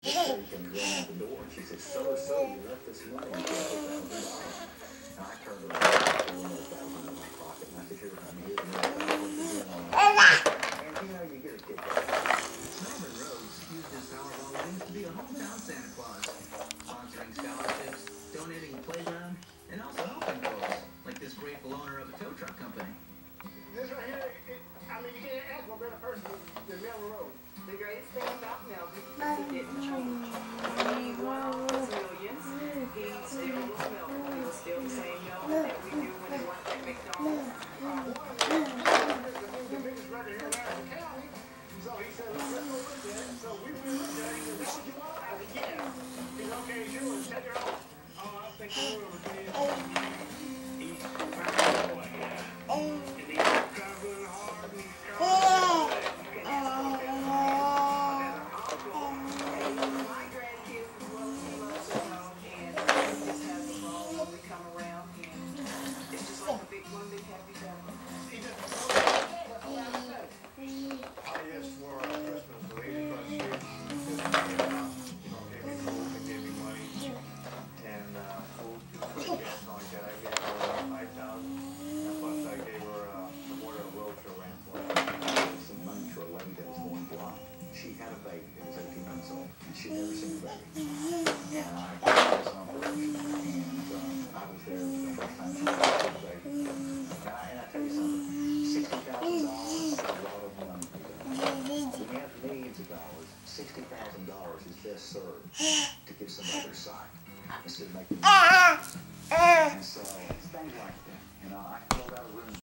So you can run out the door. And she said, so you left this money. And I turned around and I $1,000 in my pocket. And I said, here, honey, here's $1,000. And you know, you get a kick out of it. Melvin Rhodes used his Powerball winnings to be a hometown Santa Claus, sponsoring scholarships, donating the playground, and also helping folks, like this grateful owner of a tow truck company. This right here, I mean, you can't ask for a better person than Melvin Rhodes. The greatest thing about Melvin is he didn't change. When he won all his millions, he still was Melvin. He was still the same Melvin that we knew when he worked at McDonald's. The biggest record here in Madison County. So he said, let's go look at it. So we went and looked at it. He said, that's what you want? I said, yeah. He said, okay, it's yours. Take it home. Oh, I think the world of it. He's found boy, yeah. And he's traveling hard and he's traveling. My grandkids as well as he loves to know, and he just has a ball when we come around, and it's just like a big one big happy family. He just, that's all I have to say. I asked for Christmas, the lady across the street, gave me food and gave me money, and food, gas, and all like that. I gave her $5,000, and plus I gave her water a roadshow ran for her. Some money for a lady that was going blind. She had a baby that was 18 months old, and she'd never seen a baby. And I got this operation, and I was there the first time she saw a baby. And I tell you something, $60,000 is a lot of money. When you have millions of dollars, $60,000 is best served to give some other side instead of making. And so it's things like that. You know, I filled out a room.